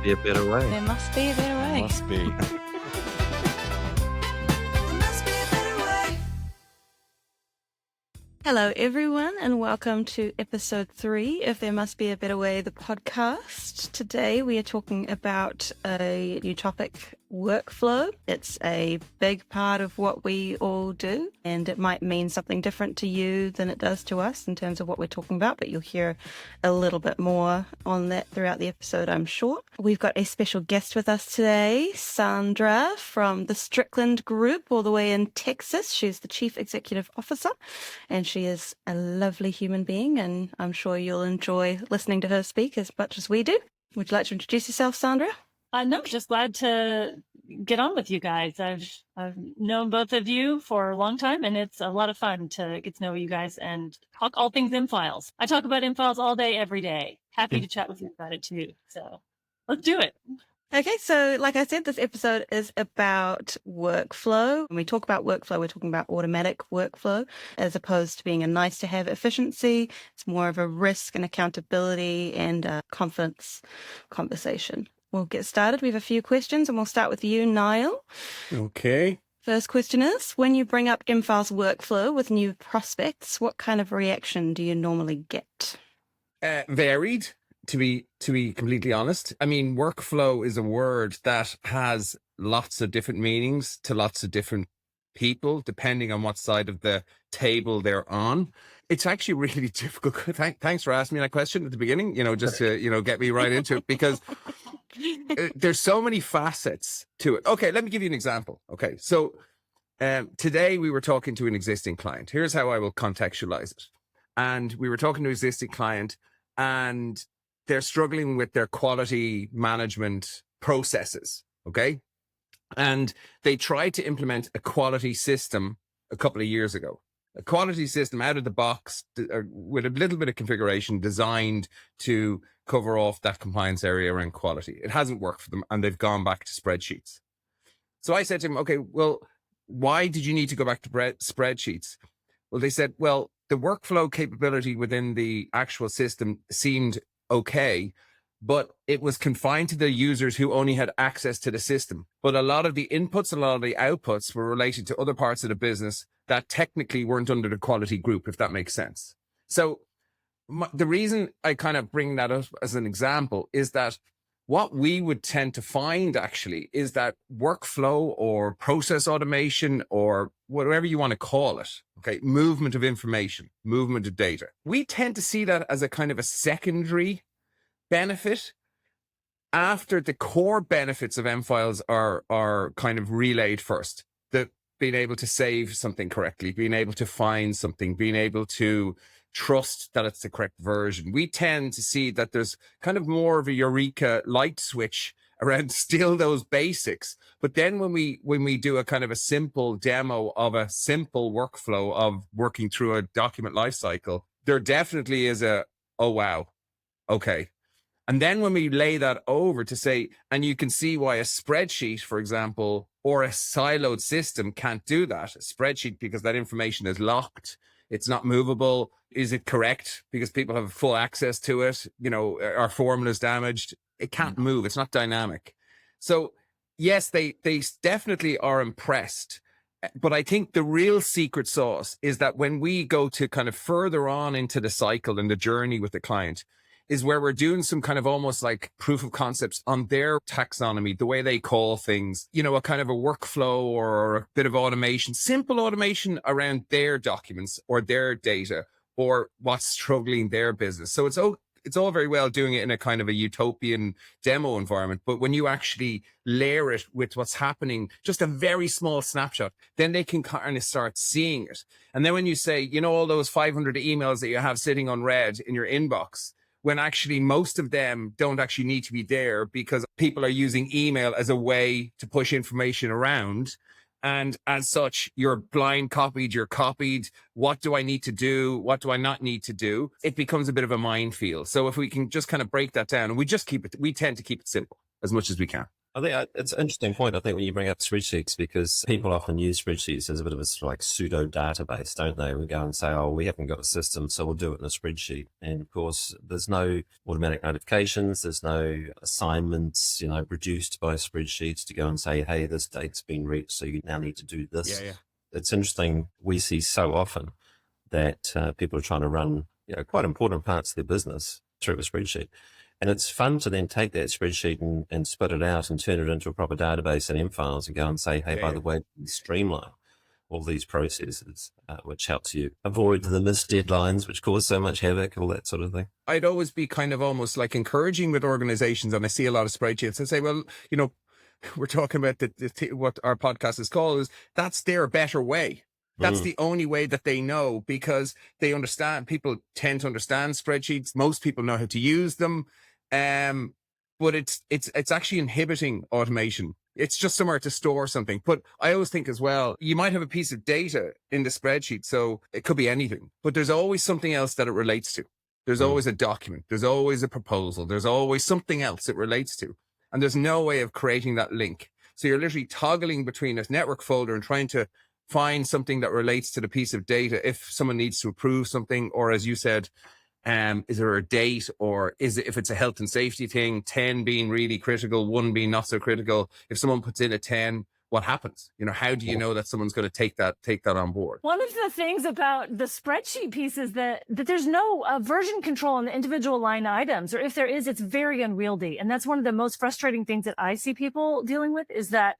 be a better way. There must be a better way. Must be. Hello, everyone, and welcome to episode 3 of There Must Be a Better Way, the podcast. Today we are talking about a new topic, workflow. It's a big part of what we all do, and it might mean something different to you than it does to us in terms of what we're talking about, but you'll hear a little bit more on that throughout the episode, I'm sure. We've got a special guest with us today, Sandra from the Strickland Group, all the way in Texas. She's the Chief Executive Officer, and she is a lovely human being, and I'm sure you'll enjoy listening to her speak as much as we do. Would you like to introduce yourself, Sandra? No, just glad to get on with you guys. I've known both of you for a long time, and it's a lot of fun to get to know you guys and talk all things infiles. I talk about infiles all day, every day. Happy to chat with you about it too. So let's do it. Okay, so like I said, this episode is about workflow. When we talk about workflow, we're talking about automatic workflow as opposed to being a nice-to-have efficiency. It's more of a risk and accountability and a confidence conversation. We'll get started. We have a few questions, and we'll start with you, Niall. Okay. First question is, when you bring up infile's workflow with new prospects, what kind of reaction do you normally get? Varied, to be completely honest. I mean, workflow is a word that has lots of different meanings to lots of different people, depending on what side of the table they're on. It's actually really difficult. Thanks for asking me that question at the beginning, just to, get me right into it, because there's so many facets to it. Okay, let me give you an example. Okay, so today we were talking to an existing client. Here's how I will contextualize it. And we were talking to an existing client, and they're struggling with their quality management processes, okay? And they tried to implement a quality system a couple of years ago. A quality system out of the box with a little bit of configuration designed to cover off that compliance area around quality. It hasn't worked for them, and they've gone back to spreadsheets. So I said to him, okay, well, why did you need to go back to spreadsheets? Well, they said, well, the workflow capability within the actual system seemed okay, but it was confined to the users who only had access to the system. But a lot of the inputs, a lot of the outputs were related to other parts of the business that technically weren't under the quality group, if that makes sense. So the reason I kind of bring that up as an example is that what we would tend to find actually is that workflow or process automation or whatever you want to call it, okay, movement of information, movement of data. We tend to see that as a kind of a secondary benefit after the core benefits of M-Files are kind of relayed first. The being able to save something correctly, being able to find something, being able to trust that it's the correct version. We tend to see that there's kind of more of a eureka light switch around still those basics. But then when we do a kind of a simple demo of a simple workflow of working through a document lifecycle, there definitely is oh, wow. Okay. And then when we lay that over to say, and you can see why a spreadsheet, for example, or a siloed system can't do that. A spreadsheet, because that information is locked. It's not movable. Is it correct? Because people have full access to it. Our formula is damaged. It can't move. It's not dynamic. So yes, they definitely are impressed. But I think the real secret sauce is that when we go to kind of further on into the cycle and the journey with the client, is where we're doing some kind of almost like proof of concepts on their taxonomy, the way they call things, a kind of a workflow or a bit of automation, simple automation around their documents or their data or what's struggling their business. So it's all very well doing it in a kind of a utopian demo environment. But when you actually layer it with what's happening, just a very small snapshot, then they can kind of start seeing it. And then when you say, all those 500 emails that you have sitting unread in your inbox, when actually most of them don't actually need to be there because people are using email as a way to push information around. And as such, you're blind copied, you're copied. What do I need to do? What do I not need to do? It becomes a bit of a minefield. So if we can just kind of break that down, and we tend to keep it simple as much as we can. I think it's an interesting point. I think when you bring up spreadsheets, because people often use spreadsheets as a bit of a sort of like pseudo database, don't they? We go and say, oh, we haven't got a system, so we'll do it in a spreadsheet. And of course, there's no automatic notifications. There's no assignments, produced by spreadsheets to go and say, hey, this date's been reached, so you now need to do this. Yeah. It's interesting. We see so often that people are trying to run, quite important parts of their business through a spreadsheet. And it's fun to then take that spreadsheet and spit it out and turn it into a proper database and M-files and go and say, hey, by the way, streamline all these processes, which helps you avoid the missed deadlines, which cause so much havoc, all that sort of thing. I'd always be kind of almost like encouraging with organizations, and I see a lot of spreadsheets and say, well, we're talking about what our podcast is called, is that's their better way. That's the only way that they know, because they understand, people tend to understand spreadsheets. Most people know how to use them. But it's actually inhibiting automation. It's just somewhere to store something. But I always think as well, you might have a piece of data in the spreadsheet, so it could be anything, but there's always something else that it relates to. There's always a document. There's always a proposal. There's always something else it relates to. And there's no way of creating that link. So you're literally toggling between a network folder and trying to find something that relates to the piece of data if someone needs to approve something, or as you said, is there a date, or is it, if it's a health and safety thing, 10 being really critical, 1 being not so critical. If someone puts in a 10, what happens? How do you know that someone's going to take that on board? One of the things about the spreadsheet piece is that there's no version control on the individual line items, or if there is, it's very unwieldy. And that's one of the most frustrating things that I see people dealing with, is that,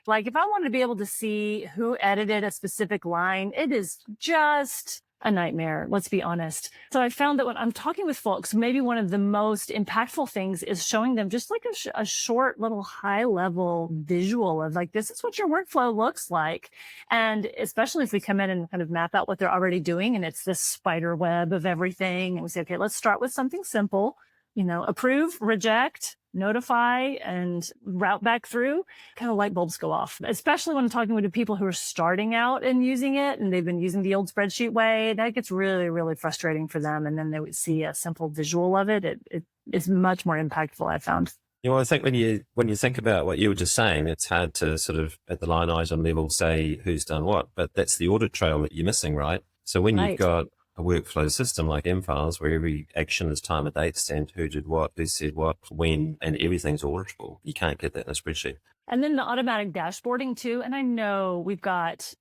like, if I wanted to be able to see who edited a specific line, it is just a nightmare, let's be honest. So I found that when I'm talking with folks, maybe one of the most impactful things is showing them just like a short little high level visual of, like, this is what your workflow looks like. And especially if we come in and kind of map out what they're already doing, and it's this spider web of everything, and we say, okay, let's start with something simple, approve, reject, notify, and route back through, kind of light bulbs go off, especially when I'm talking with the people who are starting out and using it, and they've been using the old spreadsheet way. That gets really, really frustrating for them. And then they would see a simple visual of it. It is much more impactful, I found. I think when you think about what you were just saying, it's hard to sort of at the line item level say who's done what, but that's the audit trail that you're missing, right? So when you've got a workflow system like M-files, where every action is time and date stamped, who did what, who said what, when, and everything's auditable, you can't get that in a spreadsheet. And then the automatic dashboarding too. And I know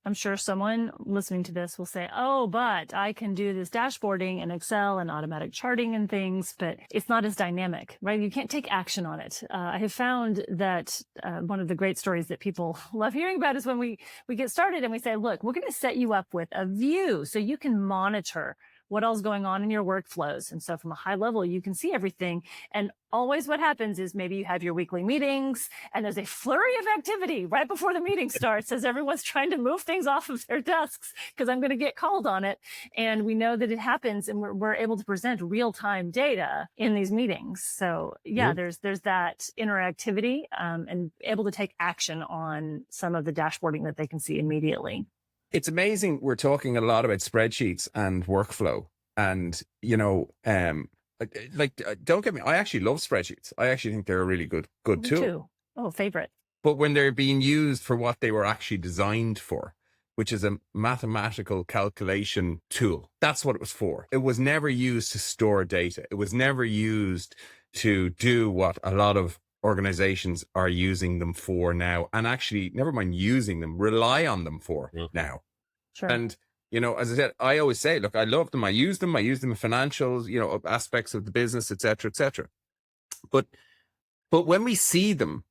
I'm sure someone listening to this will say, oh, but I can do this dashboarding in Excel and automatic charting and things, but it's not as dynamic, right? You can't take action on it. I have found that one of the great stories that people love hearing about is when we get started and we say, look, we're going to set you up with a view so you can monitor what else is going on in your workflows. And so from a high level, you can see everything. And always what happens is maybe you have your weekly meetings and there's a flurry of activity right before the meeting starts as everyone's trying to move things off of their desks because I'm going to get called on it. And we know that it happens, and we're able to present real-time data in these meetings. So yeah, there's that interactivity and able to take action on some of the dashboarding that they can see immediately. It's amazing. We're talking a lot about spreadsheets and workflow, and don't get me, I actually love spreadsheets. I actually think they're a really good Me tool. too. Oh, favorite. But when they're being used for what they were actually designed for, which is a mathematical calculation tool, that's what it was for. It was never used to store data. It was never used to do what a lot of organizations are using them for now, and actually, never mind using them, rely on them for now. Sure. And as I said, I always say, look, I love them. I use them in financials, aspects of the business, etc., etc. But when we see them,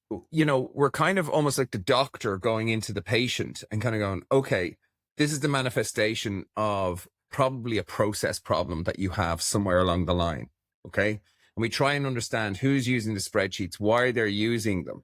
we're kind of almost like the doctor going into the patient and kind of going, okay, this is the manifestation of probably a process problem that you have somewhere along the line. Okay. And we try and understand who's using the spreadsheets, why they're using them.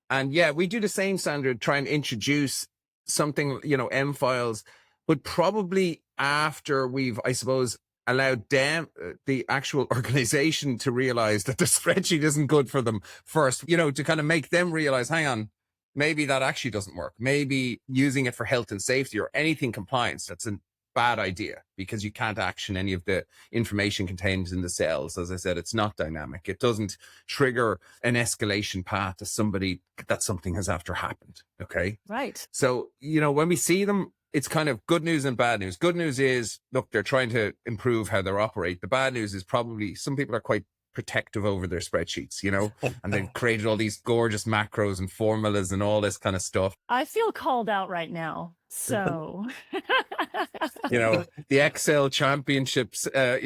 And yeah, we do the same, Sandra, try and introduce something, M-files, but probably after we've, I suppose, allowed them, the actual organization, to realize that the spreadsheet isn't good for them first, to kind of make them realize, hang on, maybe that actually doesn't work. Maybe using it for health and safety or anything compliance, that's bad idea because you can't action any of the information contained in the cells. As I said, it's not dynamic. It doesn't trigger an escalation path to somebody that something has after happened. Okay. Right. So, when we see them, it's kind of good news and bad news. Good news is, look, they're trying to improve how they operate. The bad news is probably some people are quite protective over their spreadsheets, and they've created all these gorgeous macros and formulas and all this kind of stuff. I feel called out right now. So, the Excel championships, of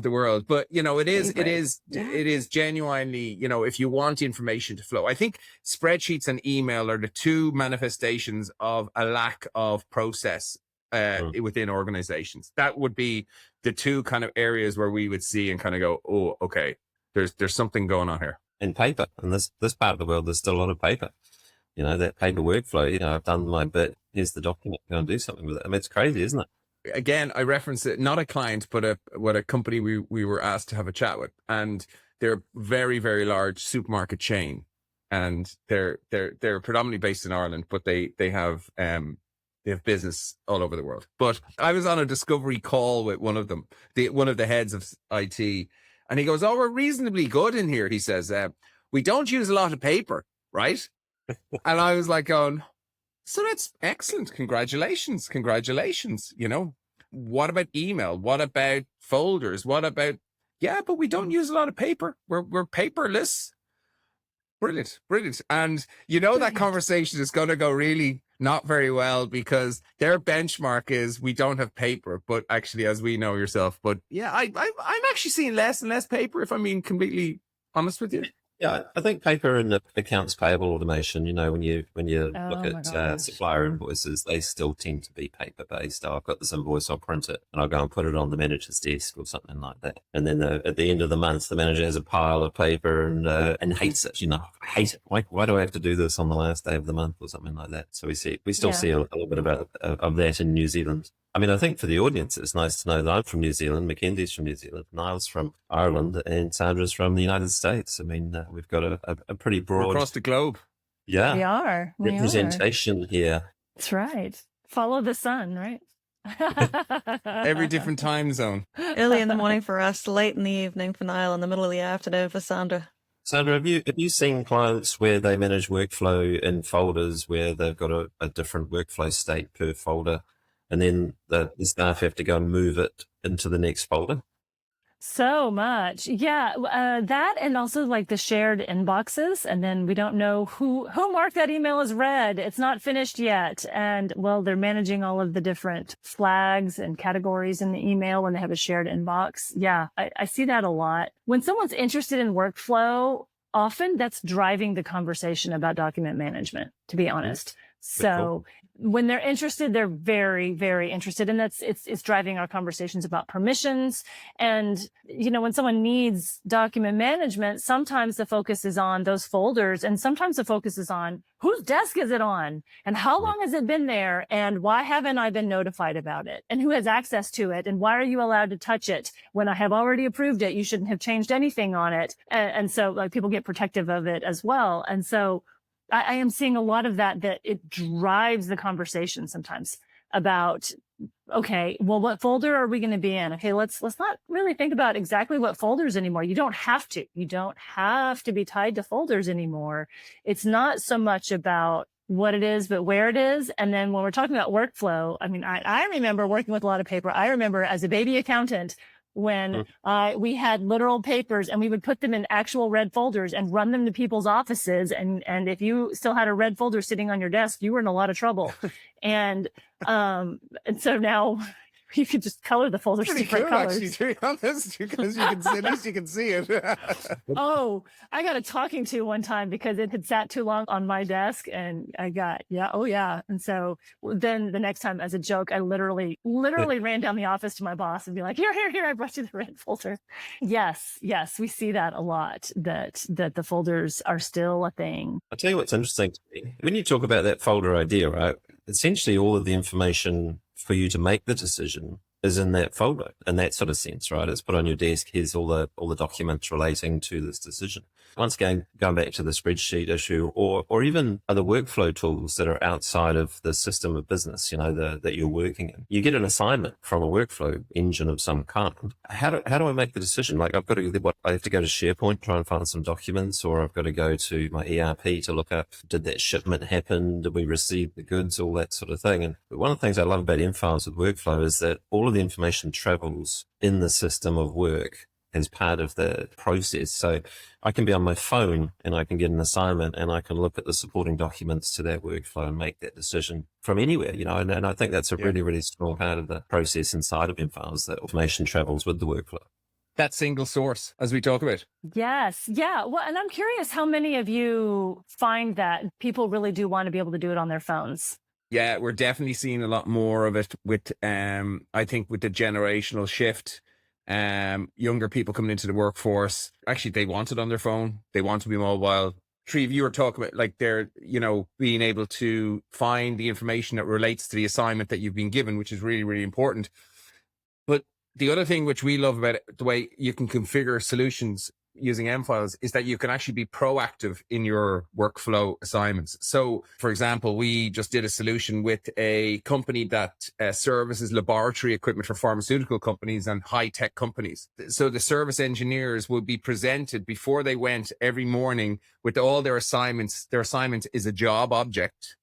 the world. But, it is genuinely, if you want information to flow, I think spreadsheets and email are the two manifestations of a lack of process within organizations. That would be the two kind of areas where we would see and kind of go, oh, okay, there's something going on here. And paper. In this part of the world, there's still a lot of paper. That paper workflow, I've done my bit. Here's the document. Go and do something with it. I mean, it's crazy, isn't it? Again, I reference it, not a client, but a company we were asked to have a chat with. And they're a very, very large supermarket chain. And they're predominantly based in Ireland, but they have business all over the world. But I was on a discovery call with one of them, one of the heads of IT. And he goes, oh, we're reasonably good in here. He says, we don't use a lot of paper, right? And I was like going, so that's excellent. Congratulations. What about email? What about folders? What about, but we don't use a lot of paper. We're paperless. Brilliant. And that conversation is going to go really not very well because their benchmark is we don't have paper, but actually, as we know yourself, but I'm actually seeing less and less paper, if I'm being completely honest with you. Yeah, I think paper and the accounts payable automation, when you look at supplier invoices, they still tend to be paper based. Oh, I've got this invoice, I'll print it and I'll go and put it on the manager's desk or something like that. And then at the end of the month, the manager has a pile of paper and hates it. I hate it. Why do I have to do this on the last day of the month or something like that? So we still see a little bit of that in New Zealand. I mean, I think for the audience, it's nice to know that I'm from New Zealand, Mackenzie's from New Zealand, Niall's from Ireland, and Sandra's from the United States. I mean, we've got a pretty broad... We're across the globe. Yeah. We are. Representation here. That's right. Follow the sun, right? Every different time zone. Early in the morning for us, late in the evening for Niall, in the middle of the afternoon for Sandra. Sandra, have you seen clients where they manage workflow in folders where they've got a different workflow state per folder? And then the staff have to go and move it into the next folder? So much. Yeah. That and also like the shared inboxes. And then we don't know who marked that email as read. It's not finished yet. And they're managing all of the different flags and categories in the email when they have a shared inbox. Yeah. I see that a lot. When someone's interested in workflow, often that's driving the conversation about document management, to be honest. So when they're interested, they're very, very interested. And it's driving our conversations about permissions. And, when someone needs document management, sometimes the focus is on those folders. And sometimes the focus is on whose desk is it on and how long has it been there? And why haven't I been notified about it? And who has access to it? And why are you allowed to touch it when I have already approved it? You shouldn't have changed anything on it. And so like people get protective of it as well. And so I am seeing a lot of that it drives the conversation sometimes about, okay, well, what folder are we going to be in? Okay, let's not really think about exactly what folders anymore. You don't have to be tied to folders anymore. It's not so much about what it is, but where it is. And then when we're talking about workflow, I mean, I remember working with a lot of paper. I remember as a baby accountant, when we had literal papers and we would put them in actual red folders and run them to people's offices. And if you still had a red folder sitting on your desk, you were in a lot of trouble. And so now you could just color the folders different colors. Actually, to be honest, because at least you can see it. Oh, I got a talking to one time because it had sat too long on my desk, and I got and so then the next time, as a joke, I literally ran down the office to my boss and be like, here, I brought you the red folder. Yes, we see that a lot. That the folders are still a thing. I'll tell you what's interesting to me. When you talk about that folder idea, right? Essentially, all of the information for you to make the decision is in that folder in that sort of sense, right? It's put on your desk. Here's all the documents relating to this decision. Once again, going back to the spreadsheet issue, or even other workflow tools that are outside of the system of business, that you're working in. You get an assignment from a workflow engine of some kind. How do I make the decision? Like I have to go to SharePoint, try and find some documents, or I've got to go to my ERP to look up, did that shipment happen? Did we receive the goods? All that sort of thing. And one of the things I love about mFiles with workflow is that all of the information travels in the system of work as part of the process. So I can be on my phone and I can get an assignment and I can look at the supporting documents to that workflow and make that decision from anywhere, and I think that's a really, really strong part of the process inside of mFiles, that information travels with the workflow. That single source, as we talk about. Yes. Yeah. Well, and I'm curious how many of you find that people really do want to be able to do it on their phones. Yeah, we're definitely seeing a lot more of it with, I think with the generational shift, younger people coming into the workforce. Actually, they want it on their phone. They want to be mobile. Treve, you were talking about like they're, being able to find the information that relates to the assignment that you've been given, which is really, really important. But the other thing which we love about it, the way you can configure solutions using mFiles, is that you can actually be proactive in your workflow assignments. So, for example, we just did a solution with a company that services laboratory equipment for pharmaceutical companies and high-tech companies. So the service engineers would be presented before they went every morning with all their assignments. Their assignment is a job object.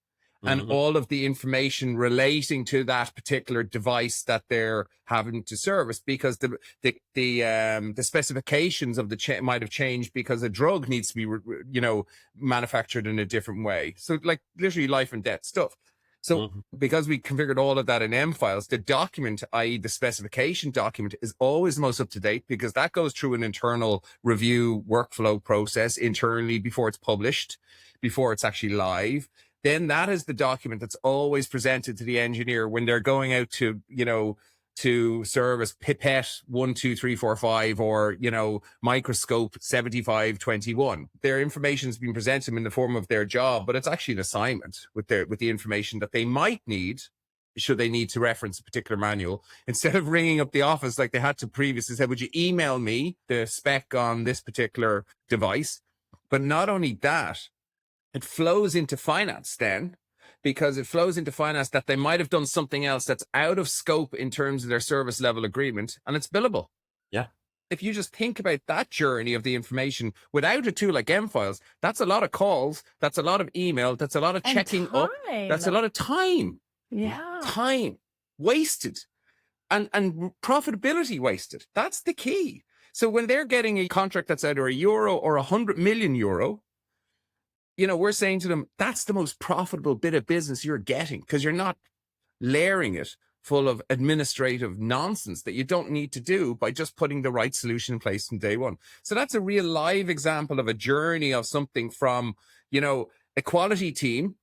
And all of the information relating to that particular device that they're having to service, because the specifications of the might have changed because a drug needs to be, manufactured in a different way. So like literally life and death stuff. So because we configured all of that in mFiles, the document, i.e. the specification document, is always the most up to date, because that goes through an internal review workflow process internally before it's published, before it's actually live. Then that is the document that's always presented to the engineer when they're going out to, to service pipette 1, 2, 3, 4, 5, or, microscope 75, 21. Their information has been presented to them in the form of their job, but it's actually an assignment with the information that they might need, should they need to reference a particular manual, instead of ringing up the office like they had to previously say, would you email me the spec on this particular device? But not only that, it flows into finance then, because it flows into finance that they might have done something else that's out of scope in terms of their service level agreement, and it's billable. Yeah. If you just think about that journey of the information without a tool like mFiles, that's a lot of calls, that's a lot of email, that's a lot of checking up, that's a lot of time. Yeah. Time wasted and profitability wasted. That's the key. So when they're getting a contract that's either €1 or 100 million euro, we're saying to them, that's the most profitable bit of business you're getting, because you're not layering it full of administrative nonsense that you don't need to do by just putting the right solution in place from day one. So that's a real live example of a journey of something from, a quality team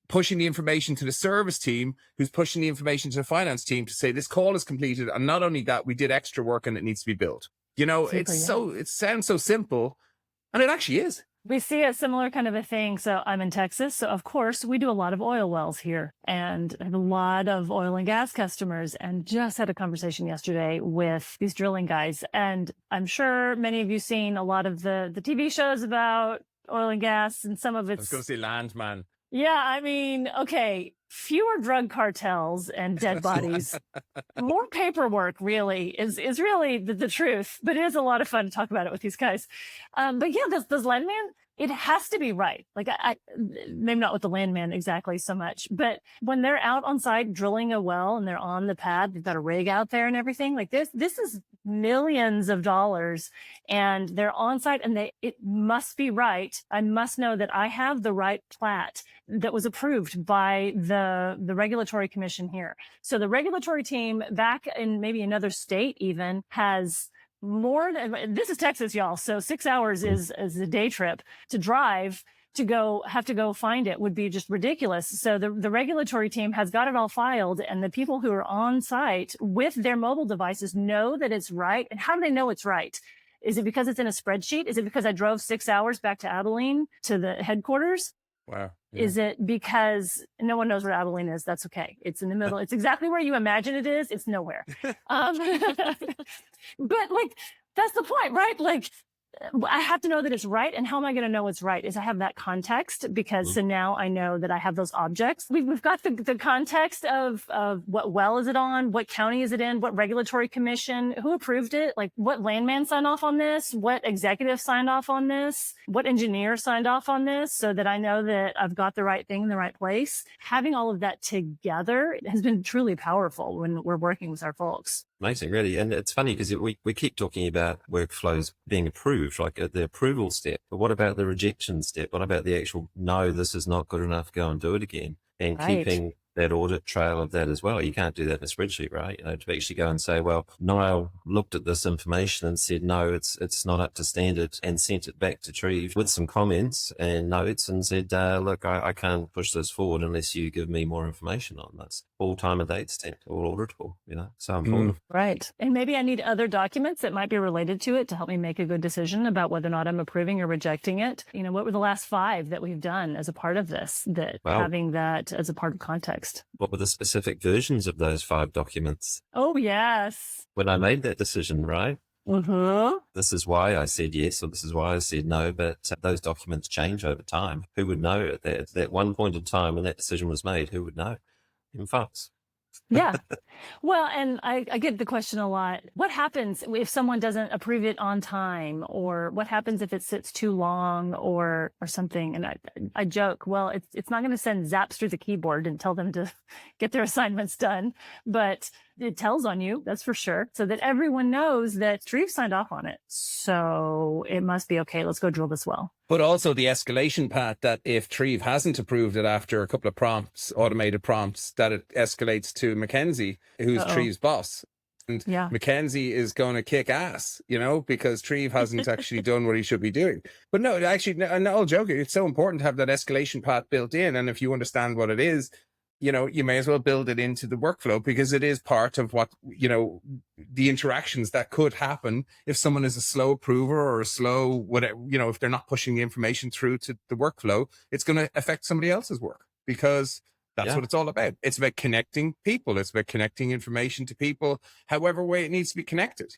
pushing the information to the service team, who's pushing the information to the finance team to say, this call is completed. And not only that, we did extra work and it needs to be billed. It sounds so simple, and it actually is. We see a similar kind of a thing. So I'm in Texas. So of course we do a lot of oil wells here and have a lot of oil and gas customers, and just had a conversation yesterday with these drilling guys. And I'm sure many of you seen a lot of the TV shows about oil and gas, and some of it's... Let's go see Landman. Yeah, I mean, okay, fewer drug cartels and dead bodies, more paperwork really is really the truth, but it is a lot of fun to talk about it with these guys. But yeah, this landman, it has to be right. Like I maybe not with the landman exactly so much, but when they're out on site drilling a well and they're on the pad, they've got a rig out there and everything like this is millions of dollars, and they're on site and it must be right. I must know that I have the right plat that was approved by the regulatory commission here. So the regulatory team back in maybe another state even has more than, this is Texas, y'all. So 6 hours is a day trip to drive to have to go find it would be just ridiculous. So the regulatory team has got it all filed, and the people who are on site with their mobile devices know that it's right. And how do they know it's right? Is it because it's in a spreadsheet? Is it because I drove 6 hours back to Abilene to the headquarters? Wow. Yeah. Is it because no one knows where Abilene is? That's okay. It's in the middle. It's exactly where you imagine it is. It's nowhere. But like, that's the point, right? Like, I have to know that it's right. And how am I going to know it's right? Is I have that context, because so now I know that I have those objects. We've got the context of what well is it on? What county is it in? What regulatory commission? Who approved it? Like, what landman signed off on this? What executive signed off on this? What engineer signed off on this? So that I know that I've got the right thing in the right place. Having all of that together has been truly powerful when we're working with our folks. Amazing, really. And it's funny because we keep talking about workflows being approved, like at the approval step. But what about the rejection step? What about the actual, no, this is not good enough, go and do it again? And Right. keeping that audit trail of that as well. You can't do that in a spreadsheet, right? To actually go and say, well, Niall looked at this information and said, no, it's not up to standard, and sent it back to Treve with some comments and notes and said, look, I can't push this forward unless you give me more information on this. All time and date stamped, all auditable, so important. Right. And maybe I need other documents that might be related to it to help me make a good decision about whether or not I'm approving or rejecting it. What were the last 5 that we've done as a part of this, that Wow. having that as a part of context? What were the specific versions of those 5 documents? Oh, yes. When I made that decision, right? Uh-huh. This is why I said yes, or this is why I said no, but those documents change over time. Who would know at that one point in time when that decision was made? Who would know? In folks. Yeah. Well, and I get the question a lot. What happens if someone doesn't approve it on time, or what happens if it sits too long or something? And I joke, well, it's not going to send zaps through the keyboard and tell them to get their assignments done, but it tells on you, that's for sure, so that everyone knows that Treve signed off on it. So it must be okay. Let's go drill this well. But also the escalation path, that if Treve hasn't approved it after a couple of prompts, automated prompts, that it escalates to Mackensie, who's Treve's boss. And Yeah. Mackensie is going to kick ass, because Treve hasn't actually done what he should be doing. But no, actually, not all joking. It's so important to have that escalation path built in. And if you understand what it is, you may as well build it into the workflow, because it is part of what, the interactions that could happen if someone is a slow approver or a slow, whatever, if they're not pushing the information through to the workflow, it's going to affect somebody else's work, because that's what it's all about. It's about connecting people. It's about connecting information to people, however way it needs to be connected.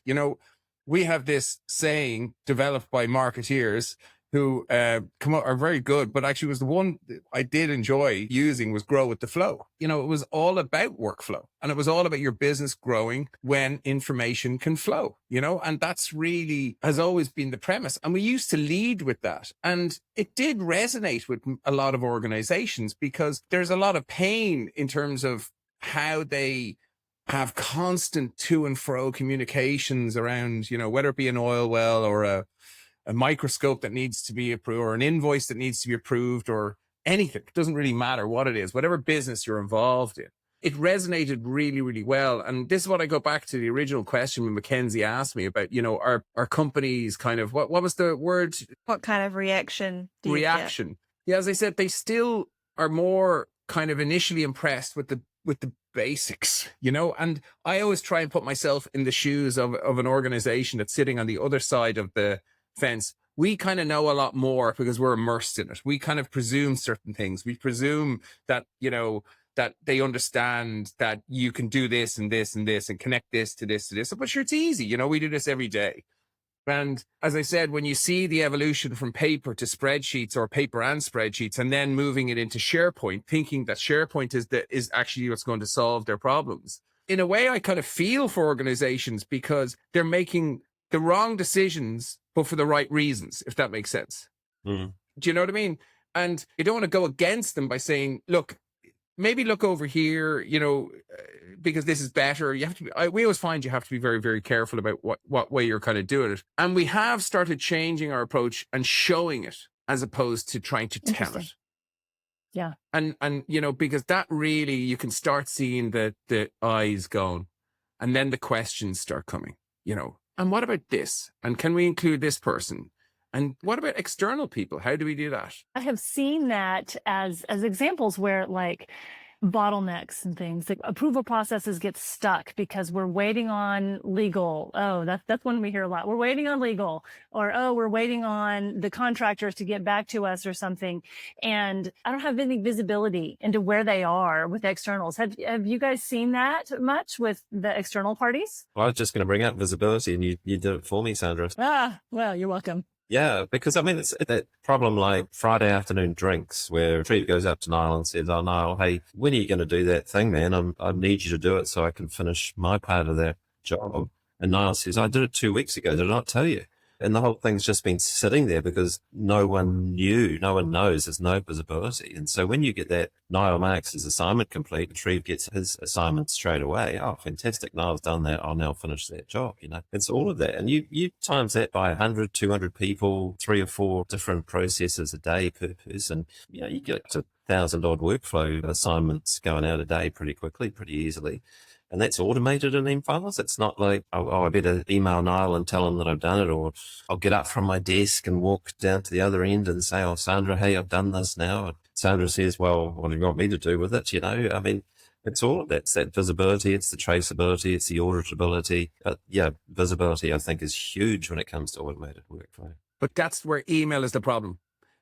We have this saying developed by marketeers who are very good, but actually was the one I did enjoy using was grow with the flow. It was all about workflow, and it was all about your business growing when information can flow, and that's really has always been the premise. And we used to lead with that. And it did resonate with a lot of organizations, because there's a lot of pain in terms of how they have constant to and fro communications around, whether it be an oil well or a microscope that needs to be approved, or an invoice that needs to be approved, or anything. It doesn't really matter what it is, whatever business you're involved in. It resonated really, really well. And this is what I go back to the original question when Mackensie asked me about, our companies kind of, what was the word? What kind of reaction do you get? Yeah, as I said, they still are more kind of initially impressed with the basics, and I always try and put myself in the shoes of an organization that's sitting on the other side of the fence. We kind of know a lot more because we're immersed in it. We kind of presume certain things. We presume that, that they understand that you can do this and this and this and connect this to this to this. But sure, it's easy. We do this every day. And as I said, when you see the evolution from paper to spreadsheets, or paper and spreadsheets, and then moving it into SharePoint, thinking that SharePoint is actually what's going to solve their problems. In a way, I kind of feel for organizations, because they're making the wrong decisions, but for the right reasons, if that makes sense. Mm. Do you know what I mean? And you don't want to go against them by saying, look, maybe look over here, because this is better. You have to be, we always find you have to be very, very careful about what way you're kind of doing it. And we have started changing our approach and showing it, as opposed to trying to tell it. Yeah. And because that really, you can start seeing the eyes going, and then the questions start coming, and what about this? And can we include this person? And what about external people? How do we do that? I have seen that as examples where, like, bottlenecks and things. Like approval processes get stuck because we're waiting on legal. Oh, that's one we hear a lot. We're waiting on legal, or oh, we're waiting on the contractors to get back to us or something. And I don't have any visibility into where they are with externals. Have you guys seen that much with the external parties? Well, I was just going to bring up visibility, and you did it for me, Sandra. Ah, well, you're welcome. Yeah, because I mean, it's that problem like Friday afternoon drinks where Treve goes up to Niall and says, "Oh, Niall, hey, when are you going to do that thing, man? I need you to do it so I can finish my part of that job." And Niall says, "I did it 2 weeks ago. Did I not tell you?" And the whole thing's just been sitting there because no one knows, there's no visibility. And so when you get that, Niall marks his assignment complete, and Treve gets his assignment straight away. Oh, fantastic. Niall's done that. I'll now finish that job, It's all of that. And you times that by 100, 200 people, 3 or 4 different processes a day per person. You get up to 1,000 odd workflow assignments going out a day pretty quickly, pretty easily. And that's automated in them files. It's not like, oh, I better email Niall and tell him that I've done it, or I'll get up from my desk and walk down to the other end and say, "Oh, Sandra, hey, I've done this now." And Sandra says, "Well, what do you want me to do with it?" I mean, it's all of that. It's that visibility, it's the traceability, it's the auditability. But yeah, visibility, I think, is huge when it comes to automated workflow. But that's where email is the problem.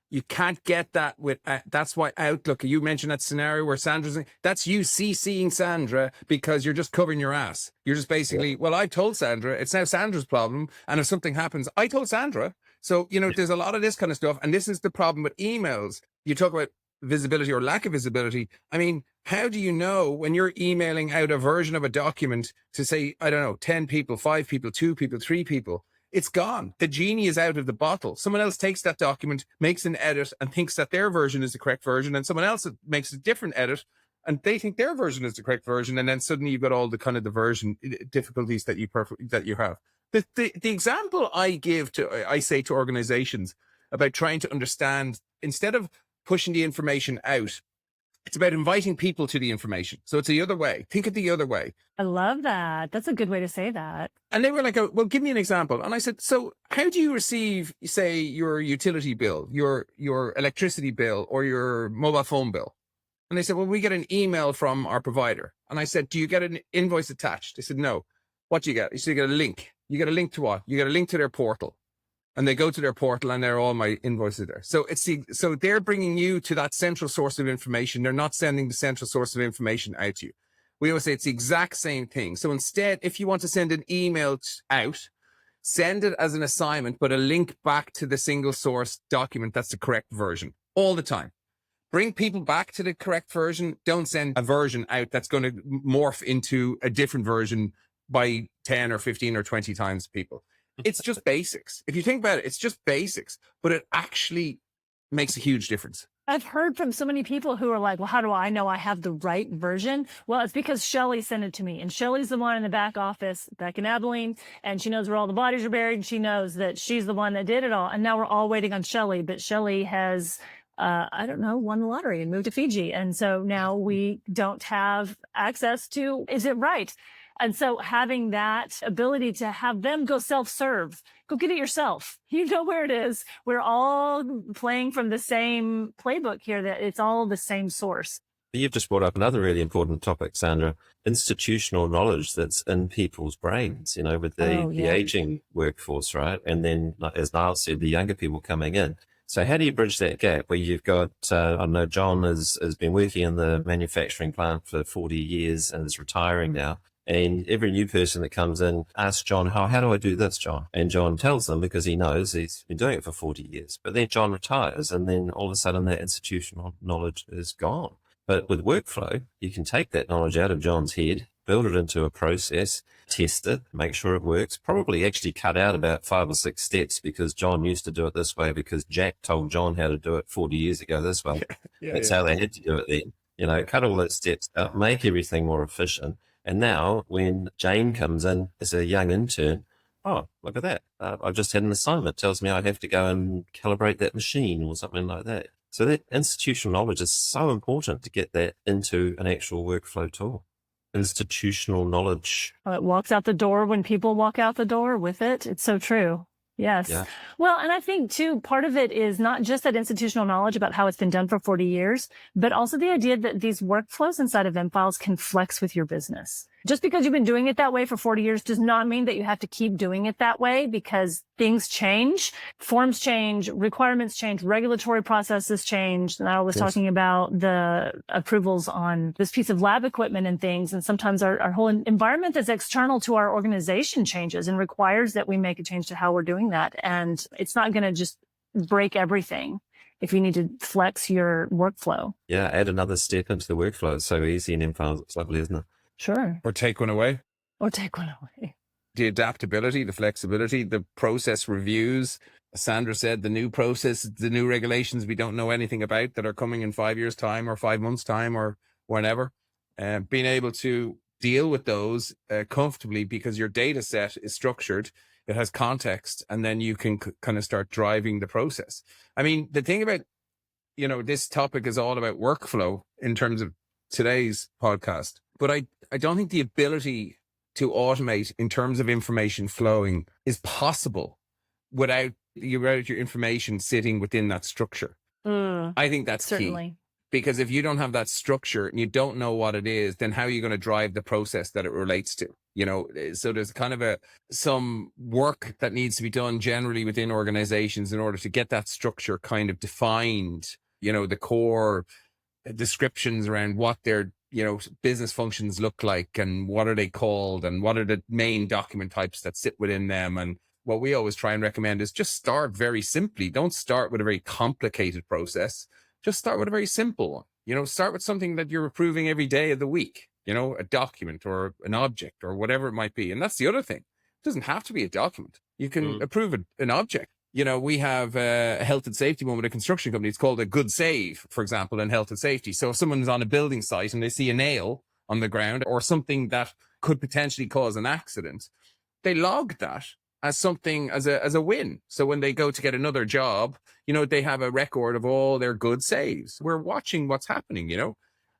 You can't get that with, that's why Outlook, you mentioned that scenario where Sandra's, that's you CCing Sandra because you're just covering your ass. You're just basically, well, I told Sandra, it's now Sandra's problem. And if something happens, I told Sandra. So, there's a lot of this kind of stuff. And this is the problem with emails. You talk about visibility or lack of visibility. I mean, how do you know when you're emailing out a version of a document to say, I don't know, 10 people, 5 people, 2 people, 3 people? It's gone. The genie is out of the bottle. Someone else takes that document, makes an edit, and thinks that their version is the correct version. And someone else makes a different edit, and they think their version is the correct version. And then suddenly you've got all the kind of the version difficulties that you have. The example I say to organizations about trying to understand, instead of pushing the information out, it's about inviting people to the information. So it's the other way. Think of the other way. I love that. That's a good way to say that. And they were like, well, give me an example. And I said, so how do you receive, say, your utility bill, your electricity bill, or your mobile phone bill? And they said, well, we get an email from our provider. And I said, do you get an invoice attached? They said, no. What do you get? You said, you get a link. You get a link to what? You get a link to their portal. And they go to their portal and there are all my invoices there. So so they're bringing you to that central source of information. They're not sending the central source of information out to you. We always say it's the exact same thing. So instead, if you want to send an email out, send it as an assignment, but a link back to the single source document that's the correct version all the time. Bring people back to the correct version. Don't send a version out that's going to morph into a different version by 10 or 15 or 20 times people. It's just basics. If you think about it, it's just basics, but it actually makes a huge difference. I've heard from so many people who are like, well, how do I know I have the right version? Well, it's because Shelley sent it to me. And Shelley's the one in the back office back in Abilene. And she knows where all the bodies are buried. She knows that she's the one that did it all. And now we're all waiting on Shelley. But Shelley has, won the lottery and moved to Fiji. And so now we don't have access to, is it right? And so having that ability to have them go self-serve, go get it yourself. You know where it is. We're all playing from the same playbook here, that it's all the same source. You've just brought up another really important topic, Sandra, institutional knowledge that's in people's brains, with the aging workforce, right? And then, as Niall said, the younger people coming in. So how do you bridge that gap where you've got, John has been working in the manufacturing plant for 40 years and is retiring now. And every new person that comes in asks John, how do I do this, John? And John tells them because he knows he's been doing it for 40 years. But then John retires, and then all of a sudden that institutional knowledge is gone. But with workflow, you can take that knowledge out of John's head, build it into a process, test it, make sure it works, probably actually cut out about 5 or 6 steps because John used to do it this way because Jack told John how to do it 40 years ago this way. That's how they had to do it then. Cut all those steps out, make everything more efficient. And now when Jane comes in as a young intern, oh, look at that. I've just had an assignment. It tells me I have to go and calibrate that machine or something like that. So that institutional knowledge is so important to get that into an actual workflow tool. Institutional knowledge. It walks out the door when people walk out the door with it. It's so true. Yes. Yeah. Well, and I think too, part of it is not just that institutional knowledge about how it's been done for 40 years, but also the idea that these workflows inside of M-Files can flex with your business. Just because you've been doing it that way for 40 years does not mean that you have to keep doing it that way, because things change, forms change, requirements change, regulatory processes change. And I was talking about the approvals on this piece of lab equipment and things. And sometimes our whole environment that's external to our organization changes and requires that we make a change to how we're doing that. And it's not going to just break everything if you need to flex your workflow. Yeah, add another step into the workflow. It's so easy in M-Files. It's lovely, isn't it? Sure. Or take one away. Or take one away. The adaptability, the flexibility, the process reviews. Sandra said the new process, the new regulations we don't know anything about that are coming in 5 years' time or 5 months' time or whenever. Being able to deal with those comfortably because your data set is structured, it has context, and then you can kind of start driving the process. I mean, the thing about, this topic is all about workflow in terms of today's podcast, but I don't think the ability to automate in terms of information flowing is possible without your information sitting within that structure. I think that's certainly key. Because if you don't have that structure and you don't know what it is, then how are you going to drive the process that it relates to? So there's kind of some work that needs to be done generally within organizations in order to get that structure kind of defined, the core descriptions around what their, business functions look like and what are they called and what are the main document types that sit within them. And what we always try and recommend is just start very simply. Don't start with a very complicated process. Just start with a very simple one. Start with something that you're approving every day of the week, a document or an object or whatever it might be. And that's the other thing. It doesn't have to be a document. You can approve an object. We have a health and safety one with a construction company. It's called a good save, for example, in health and safety. So if someone's on a building site and they see a nail on the ground or something that could potentially cause an accident, they log that as something, as a win. So when they go to get another job, they have a record of all their good saves. We're watching what's happening,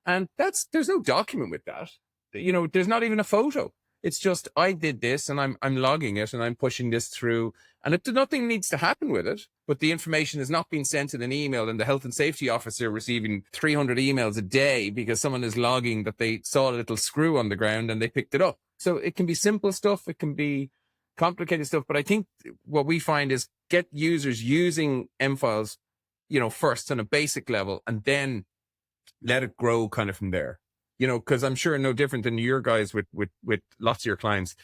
and there's no document with that. There's not even a photo. It's just, I did this and I'm logging it and I'm pushing this through, and nothing needs to happen with it, but the information is not being sent in an email and the health and safety officer receiving 300 emails a day because someone is logging that they saw a little screw on the ground and they picked it up. So it can be simple stuff. It can be complicated stuff. But I think what we find is get users using M-Files, first on a basic level and then let it grow kind of from there. Because I'm sure no different than your guys with lots of your clients.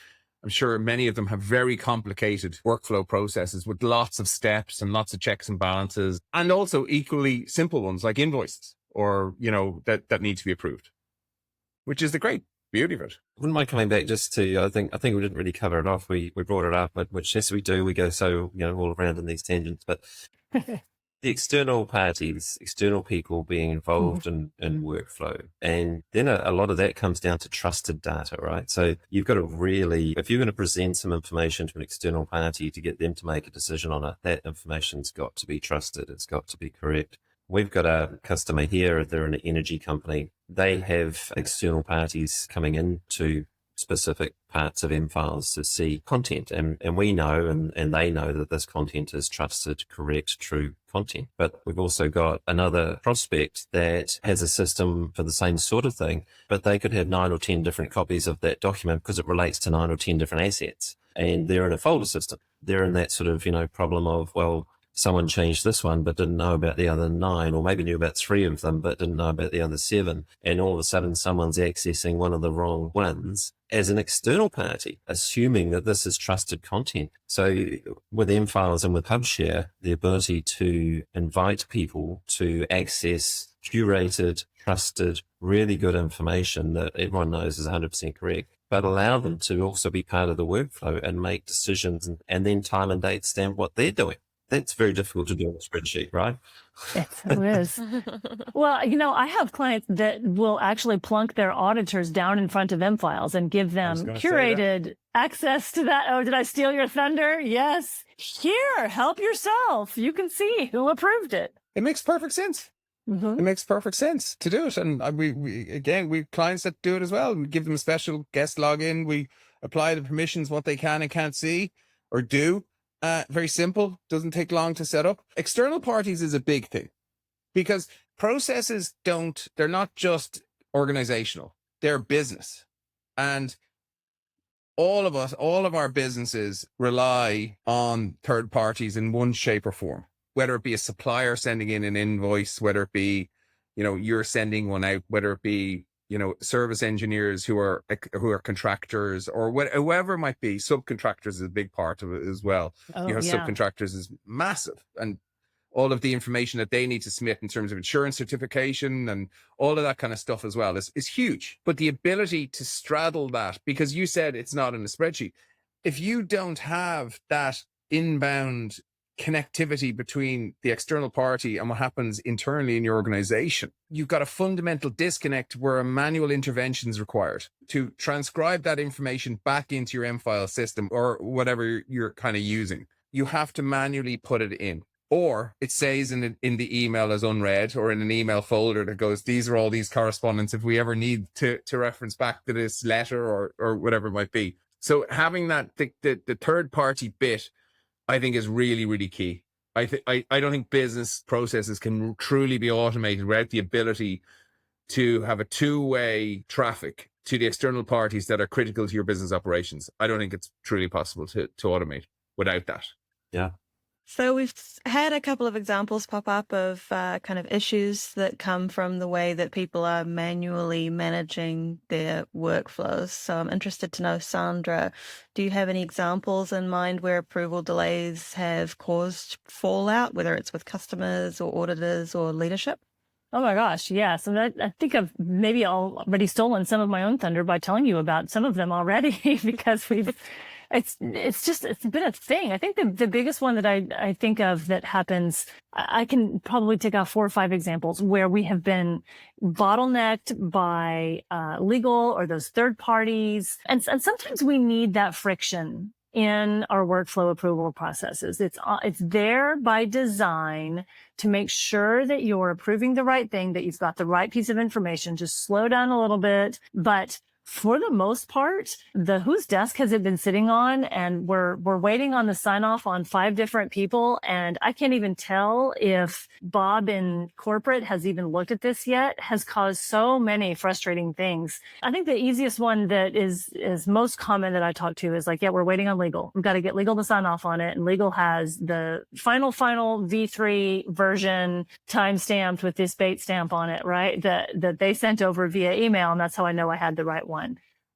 I'm sure many of them have very complicated workflow processes with lots of steps and lots of checks and balances, and also equally simple ones like invoices or, that need to be approved, which is the great beauty of it. Wouldn't mind coming back just to, I think we didn't really cover it off. We brought it up, but which yes, we do. We go so, all around in these tangents, but the external parties, external people being involved in workflow. And then a lot of that comes down to trusted data, right? So you've got to really, if you're going to present some information to an external party to get them to make a decision on it, that information's got to be trusted. It's got to be correct. We've got a customer here. They're an energy company. They have external parties coming into specific parts of M-Files to see content. And we know, and they know that this content is trusted, correct, true content. But we've also got another prospect that has a system for the same sort of thing, but they could have 9 or 10 different copies of that document because it relates to 9 or 10 different assets. And they're in a folder system. They're in that sort of, problem of, well, someone changed this one but didn't know about the other 9, or maybe knew about 3 of them but didn't know about the other 7. And all of a sudden someone's accessing one of the wrong ones as an external party, assuming that this is trusted content. So with M-Files and with HubShare, the ability to invite people to access curated, trusted, really good information that everyone knows is 100% correct, but allow them to also be part of the workflow and make decisions and then time and date stamp what they're doing. That's very difficult to do on a spreadsheet, right? It is. Well, I have clients that will actually plunk their auditors down in front of M-Files and give them curated access to that. Oh, did I steal your thunder? Yes. Here, help yourself. You can see who approved it. It makes perfect sense. Mm-hmm. It makes perfect sense to do it. And we have clients that do it as well. We give them a special guest login. We apply the permissions, what they can and can't see or do. very simple, doesn't take long to set up. External parties is a big thing because processes they're not just organizational, they're business. And all of our businesses rely on third parties in one shape or form, whether it be a supplier sending in an invoice, whether it be, you're sending one out, whether it be, service engineers who are contractors, or whoever it might be. Subcontractors is a big part of it as well. Oh, subcontractors is massive, and all of the information that they need to submit in terms of insurance certification and all of that kind of stuff as well is huge. But the ability to straddle that, because you said it's not in a spreadsheet, if you don't have that inbound connectivity between the external party and what happens internally in your organization, you've got a fundamental disconnect where a manual intervention is required to transcribe that information back into your M-file system or whatever you're kind of using. You have to manually put it in. Or it says in the email as unread, or in an email folder that goes, these are all these correspondence if we ever need to reference back to this letter or whatever it might be. So having that, the third party bit, I think is really, really key. I don't think business processes can truly be automated without the ability to have a two-way traffic to the external parties that are critical to your business operations. I don't think it's truly possible to automate without that. Yeah. So we've had a couple of examples pop up of kind of issues that come from the way that people are manually managing their workflows. So I'm interested to know, Sandra, do you have any examples in mind where approval delays have caused fallout, whether it's with customers or auditors or leadership? Oh my gosh, yeah. So I think I've maybe already stolen some of my own thunder by telling you about some of them already because it's been a thing. I think the biggest one that I think of that happens, I can probably take out 4 or 5 examples where we have been bottlenecked by legal or those third parties. And sometimes we need that friction in our workflow approval processes. It's there by design to make sure that you're approving the right thing, that you've got the right piece of information. Just slow down a little bit. But for the most part, whose desk has it been sitting on? And we're waiting on the sign off on 5 different people. And I can't even tell if Bob in corporate has even looked at this yet, has caused so many frustrating things. I think the easiest one that is most common that I talk to is like, yeah, we're waiting on legal. We've got to get legal to sign off on it. And legal has the final V3 version time-stamped with this bait stamp on it, right? That they sent over via email. And that's how I know I had the right one.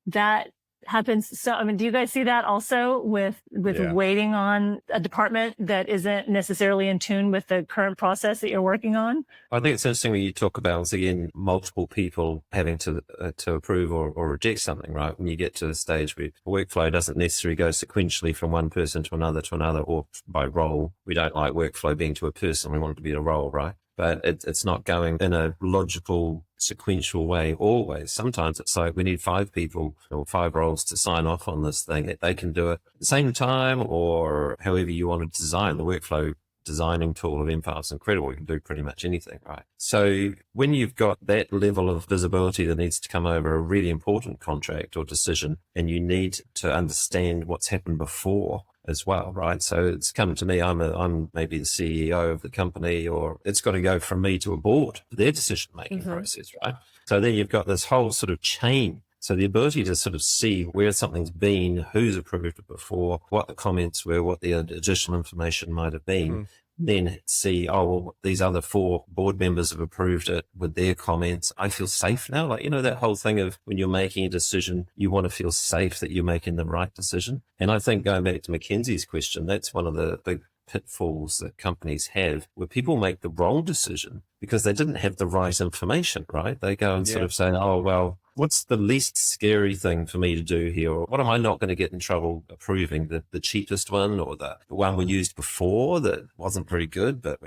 That happens. So, I mean, do you guys see that also with waiting on a department that isn't necessarily in tune with the current process that you're working on? I think it's interesting when you talk about, again, multiple people having to approve or reject something, right? When you get to the stage where workflow doesn't necessarily go sequentially from one person to another, or by role. We don't like workflow being to a person. We want it to be a role, right? But it's not going in a logical, sequential way always. Sometimes it's like we need 5 people or 5 roles to sign off on this thing. That they can do it at the same time, or however you want to design the workflow designing tool of M-File is incredible. You can do pretty much anything, right? So when you've got that level of visibility that needs to come over a really important contract or decision, and you need to understand what's happened before as well, right? So it's come to me, I'm maybe the CEO of the company, or it's got to go from me to a board for their decision-making process, right? So then you've got this whole sort of chain. So the ability to sort of see where something's been, who's approved it before, what the comments were, what the additional information might have been, then see, oh, well, these other 4 board members have approved it with their comments. I feel safe now. Like, that whole thing of when you're making a decision, you want to feel safe that you're making the right decision. And I think going back to Mackenzie's question, that's one of the big pitfalls that companies have, where people make the wrong decision because they didn't have the right information, right? They go and sort of say, oh, well, what's the least scary thing for me to do here? Or what am I not going to get in trouble approving? The cheapest one, or the one we used before that wasn't very good, but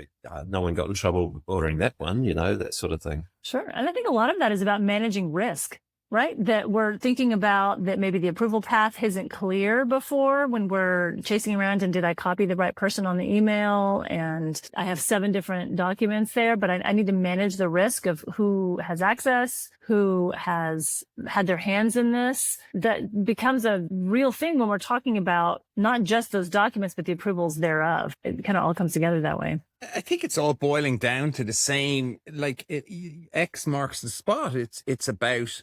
no one got in trouble ordering that one, that sort of thing. Sure. And I think a lot of that is about managing risk. right? That we're thinking about that maybe the approval path isn't clear before when we're chasing around and did I copy the right person on the email? And I have 7 different documents there, but I need to manage the risk of who has access, who has had their hands in this. That becomes a real thing when we're talking about not just those documents, but the approvals thereof. It kind of all comes together that way. I think it's all boiling down to the same, like X marks the spot. It's about,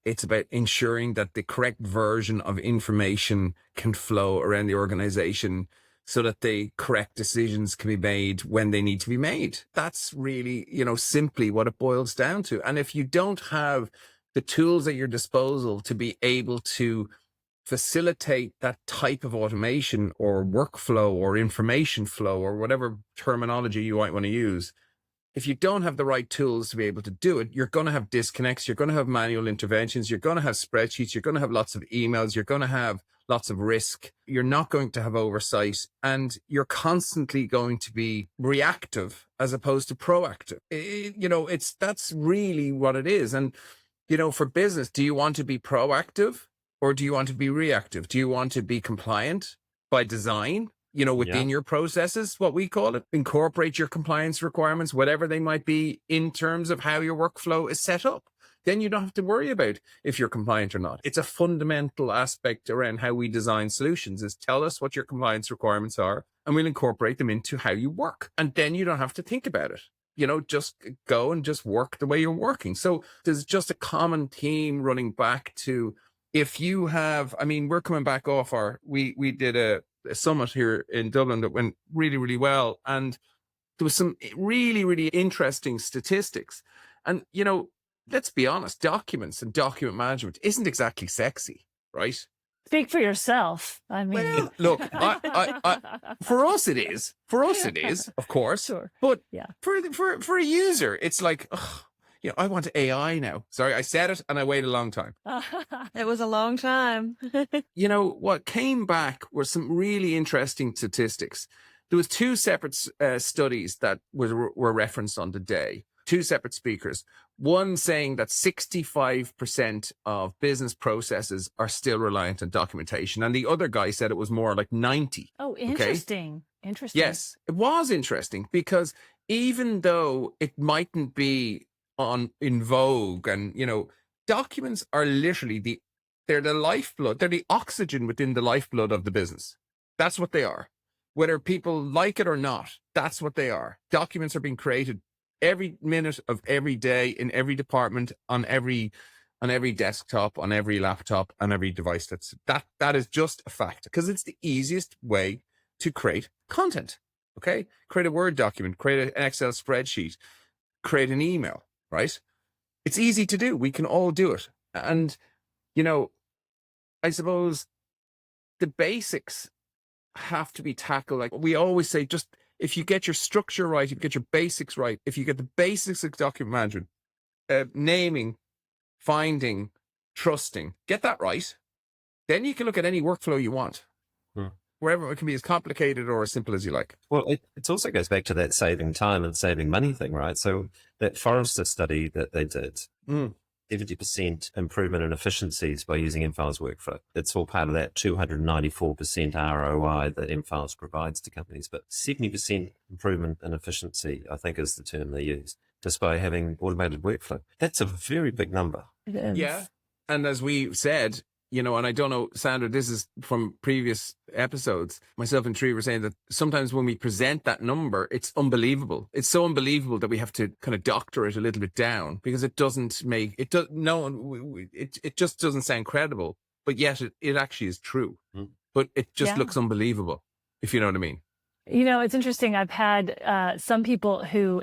it's about ensuring that the correct version of information can flow around the organization so that the correct decisions can be made when they need to be made. That's really, simply what it boils down to. And if you don't have the tools at your disposal to be able to facilitate that type of automation or workflow or information flow or whatever terminology you might want to use, if you don't have the right tools to be able to do it, you're going to have disconnects, you're going to have manual interventions, you're going to have spreadsheets, you're going to have lots of emails, you're going to have lots of risk, you're not going to have oversight, and you're constantly going to be reactive as opposed to proactive. That's really what it is. And, for business, do you want to be proactive? Or do you want to be reactive? Do you want to be compliant by design, within your processes, what we call it? Incorporate your compliance requirements, whatever they might be, in terms of how your workflow is set up. Then you don't have to worry about if you're compliant or not. It's a fundamental aspect around how we design solutions is tell us what your compliance requirements are and we'll incorporate them into how you work. And then you don't have to think about it. Just go and just work the way you're working. So there's just a common theme running back to, if you have, we're coming back off we did a summit here in Dublin that went really, really well. And there was some really, really interesting statistics. And, let's be honest, documents and document management isn't exactly sexy, right? Speak for yourself. Well, look, for us it is. For us it is, of course. Sure. But yeah, for a user, it's like, I want AI now. Sorry, I said it and I waited a long time. It was a long time. What came back were some really interesting statistics. There was 2 separate studies that were referenced on the day. 2 separate speakers. One saying that 65% of business processes are still reliant on documentation. And the other guy said it was more like 90. Oh, interesting. Okay? Interesting. Yes, it was interesting because even though it mightn't be in vogue and, documents are literally they're the lifeblood. They're the oxygen within the lifeblood of the business. That's what they are. Whether people like it or not, that's what they are. Documents are being created every minute of every day in every department, on every desktop, on every laptop, on every device. That is just a fact because it's the easiest way to create content. Okay. Create a Word document, create an Excel spreadsheet, create an email, right? It's easy to do. We can all do it. And, I suppose the basics have to be tackled. Like we always say, just if you get your structure right, if you get your basics right, if you get the basics of document management, naming, finding, trusting, get that right, then you can look at any workflow you want. Wherever it can be as complicated or as simple as you like. Well, it also goes back to that saving time and saving money thing, right? So that Forrester study that they did, 70% improvement in efficiencies by using mFiles workflow. It's all part of that 294% ROI that mFiles provides to companies. But 70% improvement in efficiency, I think, is the term they use, just by having automated workflow. That's a very big number. Yeah. And as we said, and I don't know, Sandra, this is from previous episodes. Myself and Treve were saying that sometimes when we present that number, it's unbelievable. It's so unbelievable that we have to kind of doctor it a little bit down because it just doesn't sound credible. But yet it actually is true. But it just looks unbelievable, if you know what I mean. It's interesting. I've had some people who,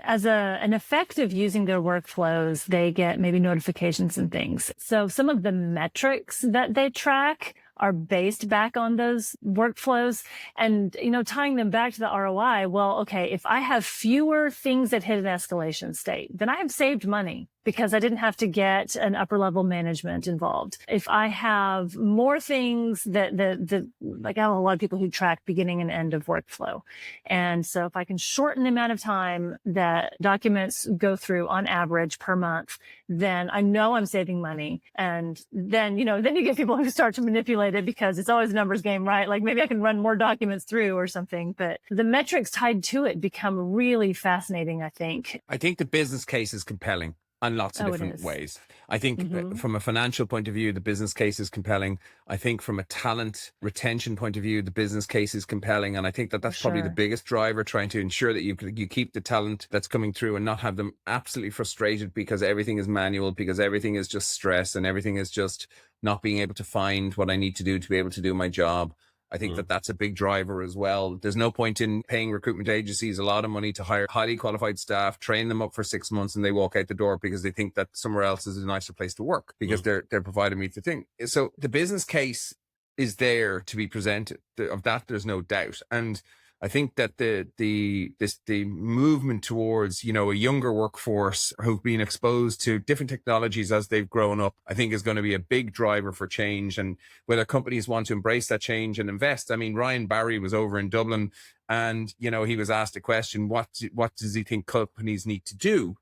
as an effect of using their workflows, they get maybe notifications and things. So some of the metrics that they track are based back on those workflows and, tying them back to the ROI. Well, okay, if I have fewer things that hit an escalation state, then I have saved money. because I didn't have to get an upper level management involved. If I have more things like I have a lot of people who track beginning and end of workflow. And so if I can shorten the amount of time that documents go through on average per month, then I know I'm saving money. And then, then you get people who start to manipulate it because it's always a numbers game, right? Like maybe I can run more documents through or something, but the metrics tied to it become really fascinating, I think. I think the business case is compelling in lots of different ways. I think from a financial point of view, the business case is compelling. I think from a talent retention point of view, the business case is compelling. And I think that's probably the biggest driver, trying to ensure that you keep the talent that's coming through and not have them absolutely frustrated because everything is manual, because everything is just stress and everything is just not being able to find what I need to do to be able to do my job. I think that's a big driver as well. There's no point in paying recruitment agencies a lot of money to hire highly qualified staff, train them up for 6 months, and they walk out the door because they think that somewhere else is a nicer place to work because they're providing me the thing. So the business case is there to be presented. Of that, there's no doubt. And I think that the movement towards, a younger workforce who've been exposed to different technologies as they've grown up, I think is going to be a big driver for change. And whether companies want to embrace that change and invest. I mean, Ryan Barry was over in Dublin and, he was asked a question, what does he think companies need to do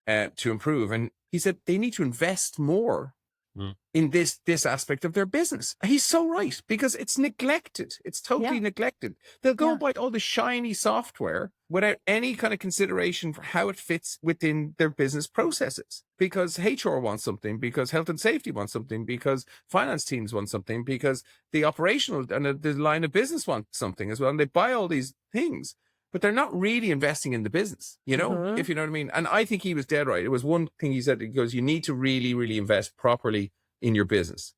to improve? And he said they need to invest more in this aspect of their business. He's so right, because it's neglected. It's totally neglected. They'll go buy all the shiny software without any kind of consideration for how it fits within their business processes, because HR wants something, because health and safety wants something, because finance teams want something, because the operational and the line of business want something as well. And they buy all these things, but they're not really investing in the business, if you know what I mean. And I think he was dead right. It was one thing he said, he goes, you need to really, really invest properly in your business,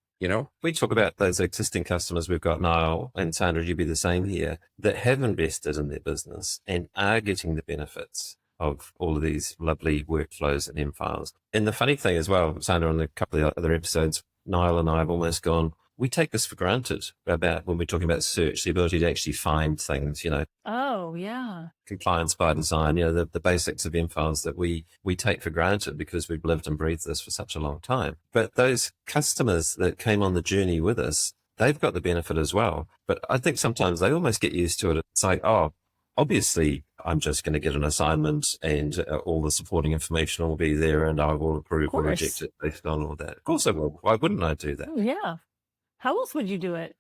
We talk about those existing customers we've got, Niall and Sandra, you'd be the same here, that have invested in their business and are getting the benefits of all of these lovely workflows and M files. And the funny thing as well, Sandra, on a couple of other episodes, Niall and I have almost gone, we take this for granted about when we're talking about search, the ability to actually find things, Oh, yeah. Compliance by design, the basics of M files that we take for granted because we've lived and breathed this for such a long time. But those customers that came on the journey with us, they've got the benefit as well. But I think sometimes they almost get used to it. It's like, oh, obviously I'm just going to get an assignment and all the supporting information will be there and I will approve or reject it based on all that. Of course I will. Why wouldn't I do that? Oh, yeah. How else would you do it?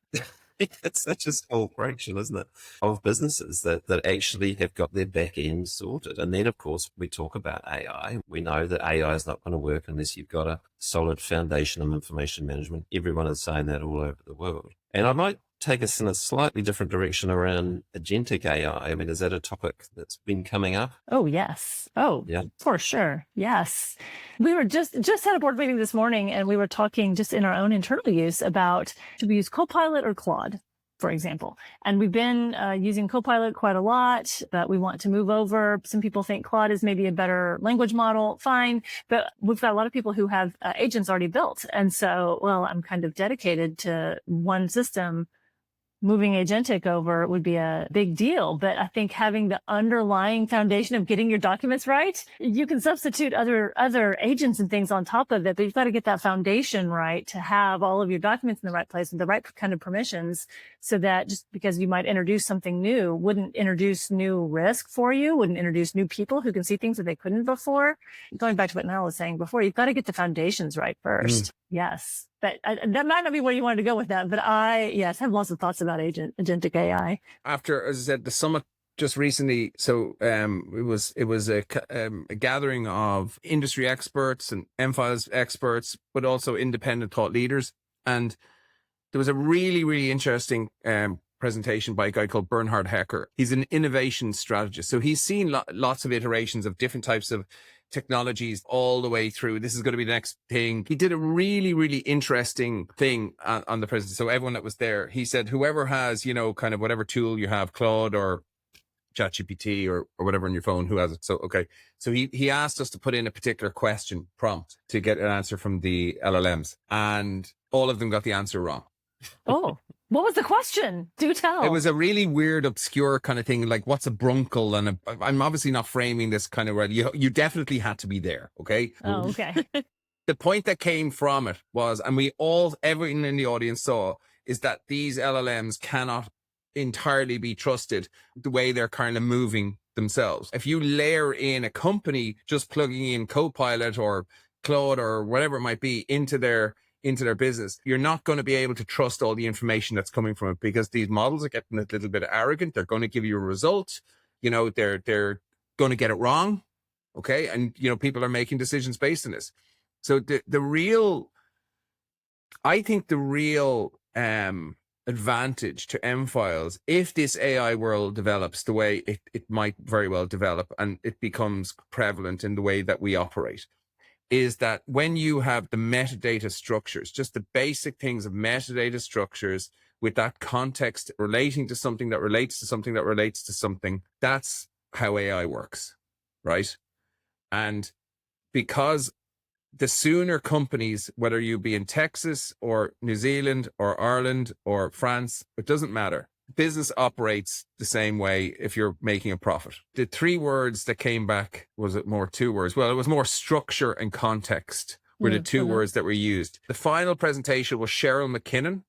It's such a small fraction, isn't it, of businesses that actually have got their back end sorted. And then, of course, we talk about AI. We know that AI is not going to work unless you've got a solid foundation of information management. Everyone is saying that all over the world. And I might take us in a slightly different direction around agentic AI. I mean, is that a topic that's been coming up? Oh, yes. Oh, yeah, for sure. Yes. We were just had a board meeting this morning and we were talking just in our own internal use about, should we use Copilot or Claude, for example? And we've been using Copilot quite a lot, but we want to move over. Some people think Claude is maybe a better language model. Fine. But we've got a lot of people who have agents already built. And so, I'm kind of dedicated to one system. Moving agentic over would be a big deal. But I think having the underlying foundation of getting your documents right, you can substitute other agents and things on top of it, but you've got to get that foundation right to have all of your documents in the right place and the right kind of permissions, so that just because you might introduce something new wouldn't introduce new risk for you, wouldn't introduce new people who can see things that they couldn't before. Going back to what Niall was saying before, you've got to get the foundations right first. Yes. But that might not be where you wanted to go with that. But I have lots of thoughts about agentic AI. After, as I said, the summit just recently, so it was a gathering of industry experts and M-Files experts, but also independent thought leaders. And there was a really, really interesting presentation by a guy called Bernhard Hecker. He's an innovation strategist. So he's seen lots of iterations of different types of technologies all the way through. This is going to be the next thing. He did a really, really interesting thing on the presentation. So everyone that was there, he said, whoever has, kind of whatever tool you have, Claude or ChatGPT or whatever on your phone, who has it? So, okay. So he asked us to put in a particular question prompt to get an answer from the LLMs, and all of them got the answer wrong. Oh. What was the question? Do tell. It was a really weird, obscure kind of thing, like what's a brunkle? And I'm obviously not framing this kind of right. You definitely had to be there, okay? Oh, okay. The point that came from it was, and everyone in the audience saw, is that these LLMs cannot entirely be trusted the way they're kind of moving themselves. If you layer in a company just plugging in Copilot or Claude or whatever it might be into their business, you're not going to be able to trust all the information that's coming from it, because these models are getting a little bit arrogant. They're going to give you a result. You know, they're going to get it wrong. Okay. And, you know, people are making decisions based on this. So I think the real advantage to M-Files, if this AI world develops the way it might very well develop and it becomes prevalent in the way that we operate, is that when you have the metadata structures, just the basic things of metadata structures with that context relating to something that relates to something that relates to something, that's how AI works, right? And because the sooner companies, whether you be in Texas or New Zealand or Ireland or France, it doesn't matter. Business operates the same way if you're making a profit. The 3 words that came back, was it more 2 words? Well, it was more structure and context were the 2 words that were used. The final presentation was Cheryl McKinnon,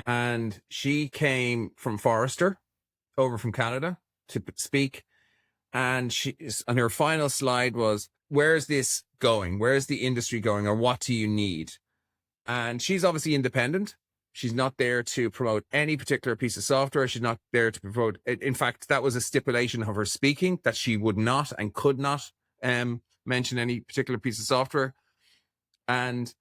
and she came from Forrester over from Canada to speak. And her final slide was, where's this going? Where's the industry going? Or what do you need? And she's obviously independent. She's not there to promote any particular piece of software. She's not there to promote. In fact, that was a stipulation of her speaking, that she would not and could not mention any particular piece of software. And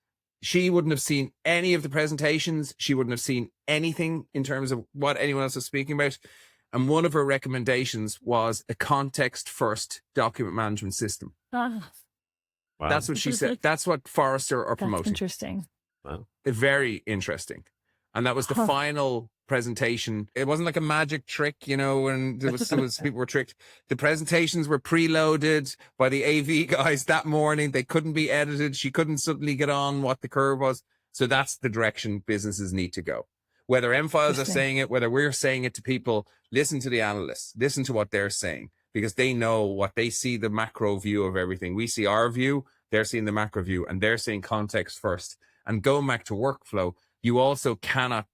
she wouldn't have seen any of the presentations. She wouldn't have seen anything in terms of what anyone else was speaking about. And one of her recommendations was a context-first document management system. Wow. That's what she said. That's what Forrester are promoting. Interesting. Wow. Very interesting. And that was the final presentation. It wasn't like a magic trick, you know, when there was people were tricked. The presentations were preloaded by the AV guys that morning. They couldn't be edited. She couldn't suddenly get on what the curve was. So that's the direction businesses need to go. Whether M-Files are saying it, whether we're saying it to people, listen to the analysts, listen to what they're saying, because they know what they see, the macro view of everything. We see our view, they're seeing the macro view, and they're seeing context first. And going back to workflow, you also cannot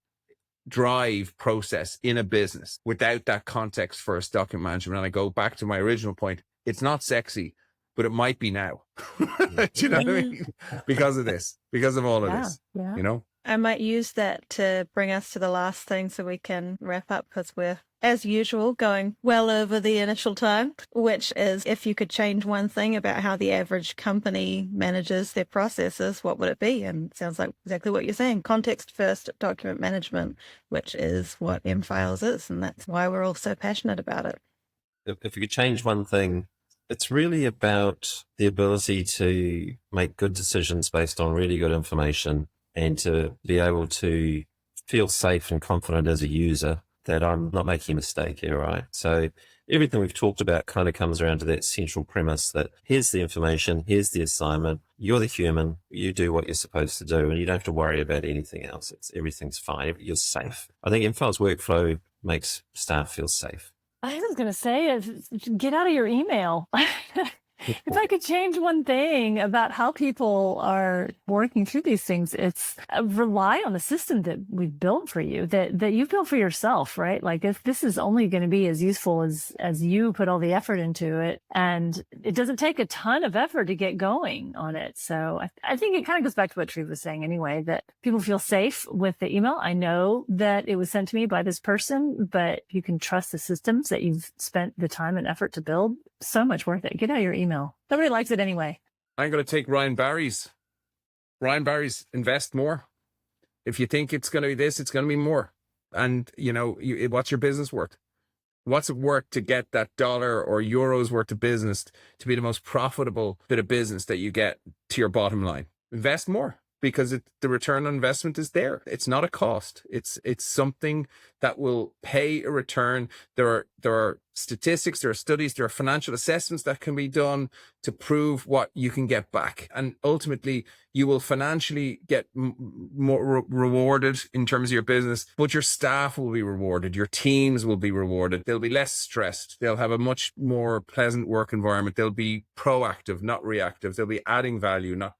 drive process in a business without that context first document management. And I go back to my original point. It's not sexy, but it might be now. Do you know what I mean? Because of this, because of all of this, you know? I might use that to bring us to the last thing so we can wrap up, because we're, as usual, going well over the initial time, which is, if you could change one thing about how the average company manages their processes, what would it be? And it sounds like exactly what you're saying, context-first document management, which is what M-Files is, and that's why we're all so passionate about it. If you could change one thing, it's really about the ability to make good decisions based on really good information, and to be able to feel safe and confident as a user that I'm not making a mistake here, right? So everything we've talked about kind of comes around to that central premise that here's the information, here's the assignment, you're the human, you do what you're supposed to do, and you don't have to worry about anything else. Everything's fine, you're safe. I think M-Files workflow makes staff feel safe. I was going to say, get out of your email. If I could change one thing about how people are working through these things, it's rely on the system that we've built for you, that you've built for yourself, right? Like, if this is only going to be as useful as you put all the effort into it, and it doesn't take a ton of effort to get going on it. So I think it kind of goes back to what Treve was saying anyway, that people feel safe with the email. I know that it was sent to me by this person, but you can trust the systems that you've spent the time and effort to build. So much worth it. Get out of your email. Nobody likes it anyway. I'm going to take Ryan Barry's. Invest more. If you think it's going to be this, it's going to be more. And, you know, what's your business worth? What's it worth to get that dollar or euros worth of business to be the most profitable bit of business that you get to your bottom line? Invest more. because the return on investment is there. It's not a cost. It's something that will pay a return. There are statistics, there are studies, there are financial assessments that can be done to prove what you can get back. And ultimately, you will financially get more rewarded in terms of your business, but your staff will be rewarded. Your teams will be rewarded. They'll be less stressed. They'll have a much more pleasant work environment. They'll be proactive, not reactive. They'll be adding value, not,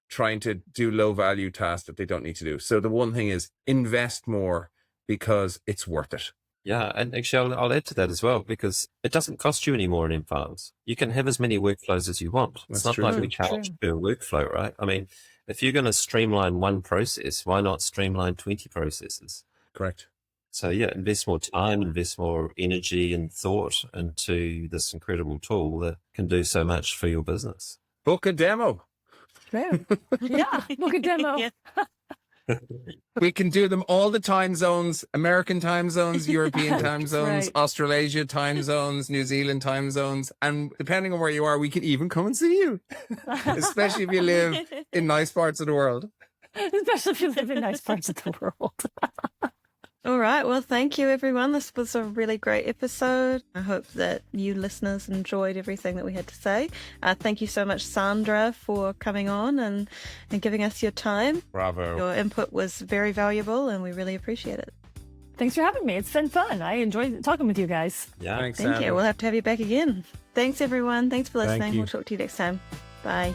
trying to do low value tasks that they don't need to do. So the one thing is invest more because it's worth it. Yeah, and actually I'll add to that as well, because it doesn't cost you any more in files. You can have as many workflows as you want. It's not like we charge per workflow, right? I mean, if you're going to streamline one process, why not streamline 20 processes? Correct. So yeah, invest more time, invest more energy and thought into this incredible tool that can do so much for your business. Book a demo. Yeah, book a demo. Yeah. We can do them all the time zones, American time zones, European time zones, Right. Australasia time zones, New Zealand time zones. And depending on where you are, we can even come and see you, especially if you live in nice parts of the world. Especially if you live in nice parts of the world. All right. Well, thank you, everyone. This was a really great episode. I hope that you listeners enjoyed everything that we had to say. Thank you so much, Sandra, for coming on and giving us your time. Bravo. Your input was very valuable, and we really appreciate it. Thanks for having me. It's been fun. I enjoyed talking with you guys. Yeah. Thanks, Thank Sandra. you. We'll have to have you back again. Thanks, everyone. Thanks for listening. you. We'll talk to you next time. Bye.